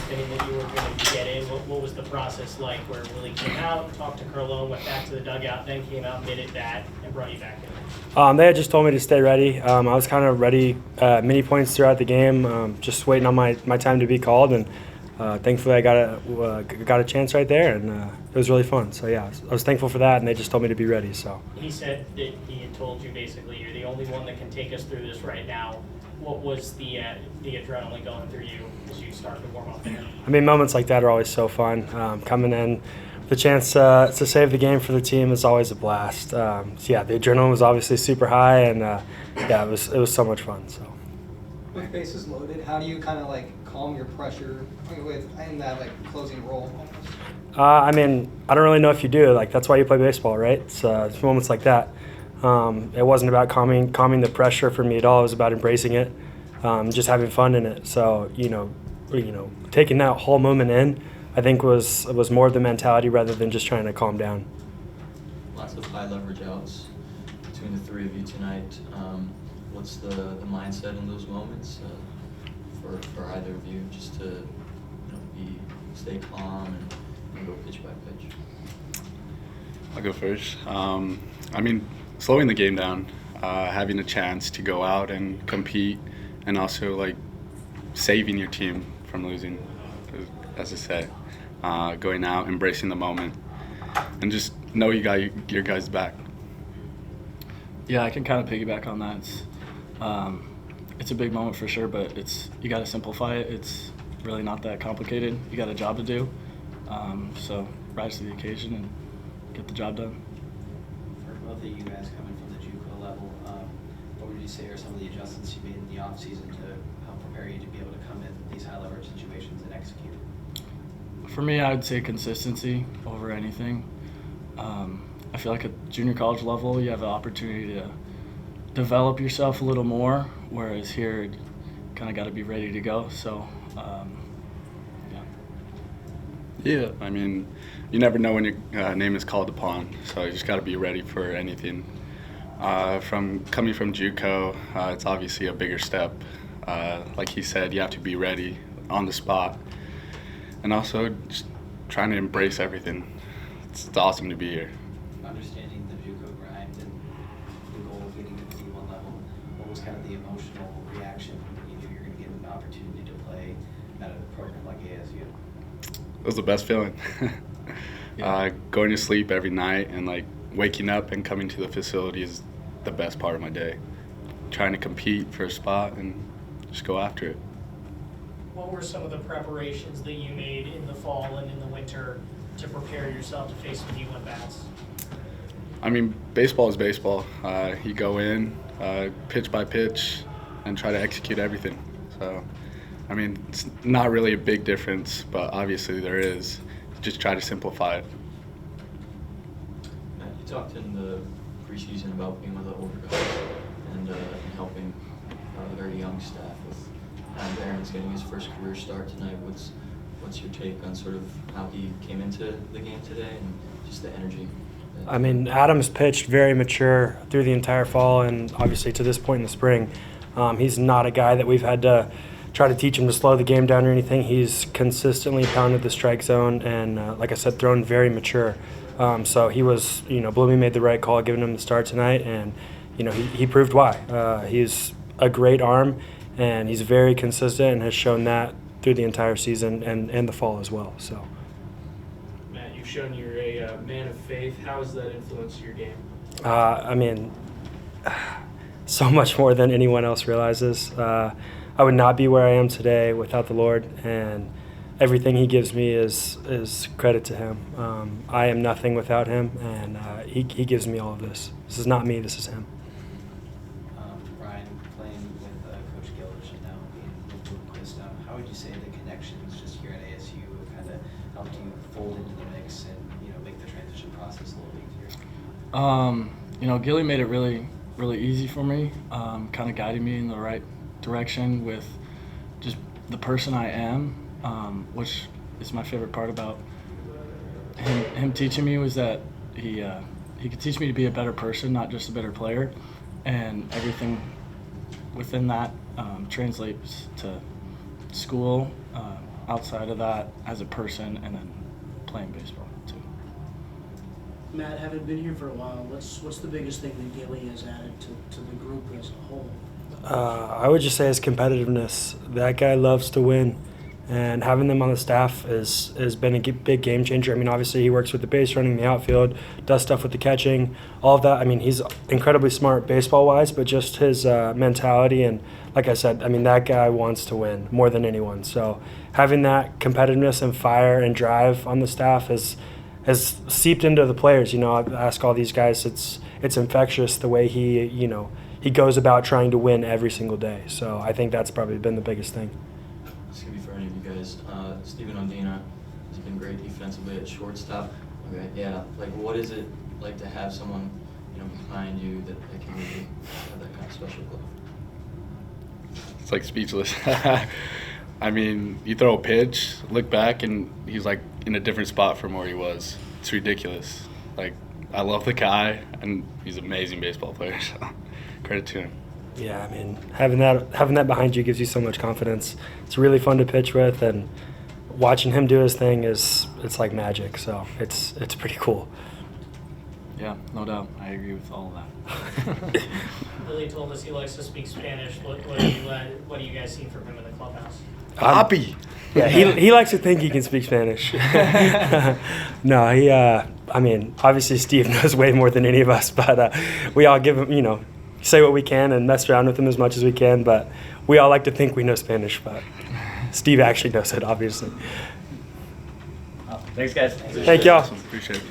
anticipating that you were going to get in? What was the process like where Willie came out, talked to Carlo, went back to the dugout, then came out, made that, and brought you back in? They had just told me to stay ready. I was kind of ready many points throughout the game, just waiting on my time to be called, and thankfully I got a chance right there, and it was really fun. So yeah, I was thankful for that, and they just told me to be ready. So he said that he had told you basically you're the only one that can take us through this right now. What was the adrenaline going through you as you started to warm up there? I mean, moments like that are always so fun. Coming in, the chance to save the game for the team is always a blast. So yeah, the adrenaline was obviously super high, and yeah, it was so much fun. So with bases loaded, how do you kind of like calm your pressure in that like closing role almost? I mean, I don't really know if you do. Like that's why you play baseball, right? It's moments like that. It wasn't about calming the pressure for me at all. It was about embracing it, just having fun in it. So you know, taking that whole moment in, I think was more of the mentality rather than just trying to calm down. Lots of high leverage outs between the three of you tonight. What's the mindset in those moments for either of you, just to stay calm and go pitch by pitch? I'll go first. I mean, slowing the game down, having a chance to go out and compete, and also like saving your team from losing, as I said, going out, embracing the moment, and just know you got your guys back. Yeah, I can kind of piggyback on that. It's a big moment for sure, but you got to simplify it. It's really not that complicated. You got a job to do, so rise to the occasion and get the job done. For both of you guys coming from the JUCO level, what would you say are some of the adjustments you made in the offseason to help prepare you to be able to come in these high leverage situations and execute? For me, I would say consistency over anything. I feel like at junior college level, you have an opportunity to develop yourself a little more, whereas here, you kind of got to be ready to go. So, yeah. Yeah, I mean, you never know when your name is called upon, so you just got to be ready for anything. Coming from JUCO, it's obviously a bigger step. Like he said, you have to be ready on the spot, and also just trying to embrace everything. It's awesome to be here. Understanding the JUCO grind and the goal of getting to the D1 level, what was kind of the emotional reaction when you knew you were going to get an opportunity to play at a program like ASU? It was the best feeling. Going to sleep every night and like waking up and coming to the facility is the best part of my day. Trying to compete for a spot and just go after it. What were some of the preparations that you made in the fall and in the winter to prepare yourself to face the D1 bats? I mean, baseball is baseball. You go in, pitch by pitch, and try to execute everything. So, I mean, it's not really a big difference, but obviously there is. Just try to simplify it. Matt, you talked in the preseason about being with an older coach and helping a very young staff with Aaron's getting his first career start tonight. What's your take on sort of how he came into the game today and just the energy? I mean, Adam's pitched very mature through the entire fall and obviously to this point in the spring. He's not a guy that we've had to try to teach him to slow the game down or anything. He's consistently pounded the strike zone and, like I said, thrown very mature. So he was, Bloomy made the right call giving him the start tonight, and, he proved why. He's a great arm, and he's very consistent and has shown that through the entire season and the fall as well. So, Matt, you've shown you're a man of faith. How has that influenced your game? I mean, so much more than anyone else realizes. I would not be where I am today without the Lord, and everything He gives me is credit to Him. I am nothing without Him, and He gives me all of this. This is not me, this is Him. Ryan, playing with Coach Gillish and now being with Bloomquist, how would you say the connections just here at ASU have kind of helped you fold into the mix and make the transition process a little easier? Gilly made it really, really easy for me, kind of guiding me in the right direction with just the person I am, which is my favorite part about him teaching me, was that he could teach me to be a better person, not just a better player, and everything within that translates to school, outside of that as a person, and then playing baseball too. Matt, having been here for a while, what's the biggest thing that Gilly has added to the group as a whole? I would just say his competitiveness. That guy loves to win, and having them on the staff has been a big game changer. I mean, obviously he works with the base running, the outfield, does stuff with the catching, all of that. I mean, he's incredibly smart baseball-wise, but just his mentality and, like I said, I mean, that guy wants to win more than anyone. So having that competitiveness and fire and drive on the staff has seeped into the players. You know, I ask all these guys, it's infectious the way he goes about trying to win every single day. So I think that's probably been the biggest thing. This could be for any of you guys. Steven Ondina has been great defensively at shortstop. Okay, yeah. Like, what is it like to have someone, behind you that can really have that kind of special glove? It's like speechless. I mean, you throw a pitch, look back, and he's like in a different spot from where he was. It's ridiculous. Like, I love the guy, and he's an amazing baseball player. So credit to him. Yeah, I mean, having that behind you gives you so much confidence. It's really fun to pitch with, and watching him do his thing it's like magic. So it's pretty cool. Yeah, no doubt. I agree with all of that. Billy told us he likes to speak Spanish. What do you guys see from him in the clubhouse? Papi. Yeah, he likes to think he can speak Spanish. No, I mean, obviously Steve knows way more than any of us, but we all give him, say what we can and mess around with him as much as we can, but we all like to think we know Spanish, but Steve actually knows it, obviously. Thanks, guys. Thank y'all. Appreciate it.